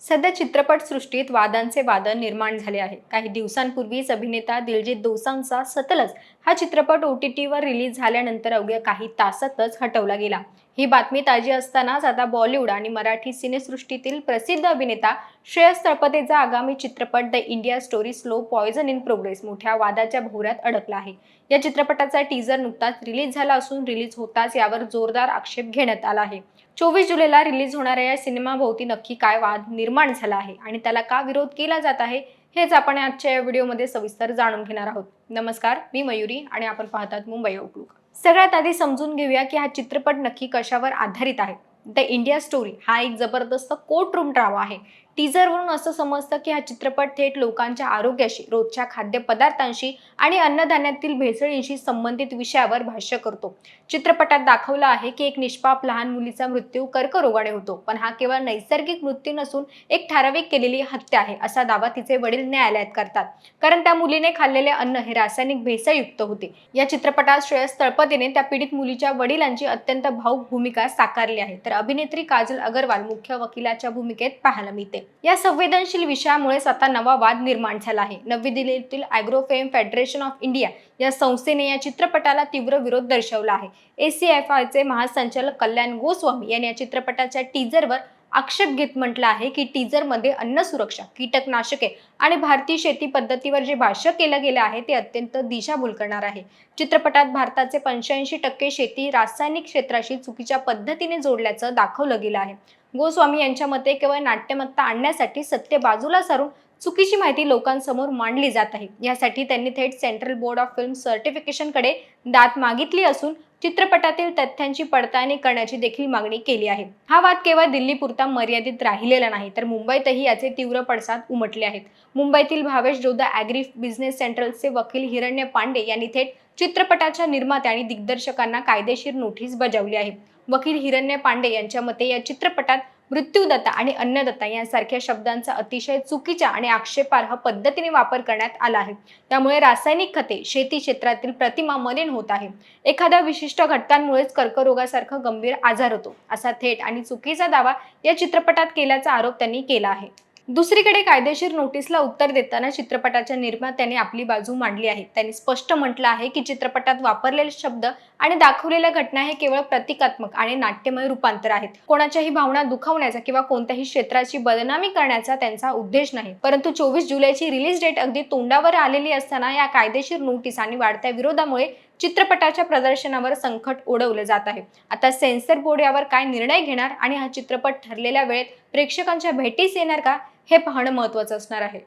सध्या चित्रपटसृष्टीत वादांचे वादळ निर्माण झाले आहे. काही दिवसांपूर्वीच अभिनेता दिलजीत दोसांजचा सतलज हा चित्रपट OTTवर रिलीज झाल्यानंतर अवघ्या काही तासातच हटवला गेला. ही बातमी ताजी असतानाच आता बॉलिवूड आणि मराठी सिनेसृष्टीतील प्रसिद्ध अभिनेता श्रेयस तळपदेचा आगामी चित्रपट the India story slow poison in progress मोठ्या वादाच्या भोवऱ्यात अडकला आहे. या चित्रपटाचा टीझर नुकताच रिलीज झाला असून रिलीज होताच यावर जोरदार आक्षेप घेण्यात आला आहे. 24 जुलैला रिलीज होणाऱ्या या सिनेमाभोवती नक्की काय वाद निर्माण झाला आहे आणि त्याला का विरोध केला जात आहे हेच आपण आजच्या या व्हिडिओमध्ये सविस्तर जाणून घेणार आहोत. नमस्कार, मी मयुरी आणि आपण पाहतात मुंबई आउटलुक. सगळ्यात आधी समजून घेऊया की हा चित्रपट नक्की कशावर आधारित आहे. द इंडिया स्टोरी हा एक जबरदस्त कोर्टरूम ड्रामा आहे. टीझरवरून असं समजतं की हा चित्रपट थेट लोकांच्या आरोग्याशी, रोजच्या खाद्यपदार्थांशी आणि अन्नधान्यातील भेसळींशी संबंधित विषयावर भाष्य करतो. चित्रपटात दाखवलं आहे की एक निष्पाप लहान मुलीचा मृत्यू कर्करोगाने होतो, पण हा केवळ नैसर्गिक मृत्यू नसून एक ठराविक केलेली हत्या आहे असा दावा तिचे वडील न्यायालयात करतात, कारण त्या मुलीने खाल्लेले अन्न हे रासायनिक भेसळयुक्त होते. या चित्रपटात श्रेयस तळपदेने त्या पीडित मुलीच्या वडिलांची अत्यंत भावुक भूमिका साकारली आहे, तर अभिनेत्री काजल अगरवाल मुख्य वकिलाच्या भूमिकेत पाहायला मिळते. या संवेदनशील विषयामुळेच आता नवा वाद निर्माण झाला आहे. नवी दिल्लीतील ॲग्रोफेम फेडरेशन ऑफ इंडिया या संस्थेने या चित्रपटाला तीव्र विरोध दर्शवला आहे. ACFIचे महासंचालक कल्याण गोस्वामी यांनी या चित्रपटाच्या टीझरवर आक्षेप घेत म्हटलं आहे की टीझरमध्ये अन्न सुरक्षा, कीटकनाशके आणि भारतीय शेती पद्धतीवर जे भाष्य केलं गेलं आहे ते अत्यंत दिशाभूल करणार आहे. चित्रपटात भारताचे 85% शेती रासायनिक क्षेत्राशी चुकीच्या पद्धतीने जोडल्याचं दाखवलं गेलं आहे. गोस्वामी यांच्या मते केवळ नाट्यमत्ता आणण्यासाठी सत्य बाजूला सारून चुकीची माहिती लोकांसमोर मांडली जात आहे. यासाठी त्यांनी थेट सेंट्रल बोर्ड ऑफ फिल्म सर्टिफिकेशनकडे दाद मागितली असून चित्रपटातील तथ्यांची पडताळणी करण्याची देखील मागणी केली आहे. हा वाद केवळ दिल्लीपुरता मर्यादित राहिलेला नाही, तर मुंबईतही याचे तीव्र पडसाद उमटले आहेत. मुंबईतील भावेश जोधा ॲग्री बिझनेस सेंट्रलचे वकील हिरण्य पांडे यांनी थेट चित्रपटाच्या निर्मात्या आणि दिग्दर्शकांना कायदेशीर नोटीस बजावली आहे. वकील हिरण्य पांडे यांच्या मते या चित्रपटात मृत्यूदत्ता आणि अन्नदत्ता यांसारख्या शब्दांचा अतिशय चुकीच्या आणि आक्षेपार्ह पद्धतीने वापर करण्यात आला आहे. त्यामुळे रासायनिक खते शेती क्षेत्रातील प्रतिमा मलिन होत आहे. एखाद्या विशिष्ट घटकांमुळेच कर्करोगासारखा गंभीर आजार होतो असा थेट आणि चुकीचा दावा या चित्रपटात केल्याचा आरोप त्यांनी केला आहे. दुसरीकडे कायदेशीर नोटीसला उत्तर देताना चित्रपटाच्या निर्मात्याने आपली बाजू मांडली आहे. त्यांनी स्पष्ट म्हटलं आहे की चित्रपटात वापरलेले शब्द आणि दाखवलेल्या घटना हे केवळ प्रतिकात्मक आणि नाट्यमय रूपांतर आहेत. कोणाच्याही भावना दुखावण्याचा किंवा कोणत्याही क्षेत्राची बदनामी करण्याचा त्यांचा उद्देश नाही. परंतु 24 जुलैची रिलीज डेट अगदी तोंडावर आलेली असताना या कायदेशीर नोटीस आणि वाढत्या विरोधामुळे चित्रपटाच्या प्रदर्शनावर संकट ओढवलं जात आहे. आता सेन्सर बोर्ड यावर काय निर्णय घेणार आणि हा चित्रपट ठरलेल्या वेळेत प्रेक्षकांच्या भेटीस येणार का हे पाहणं महत्त्वाचं असणार आहे.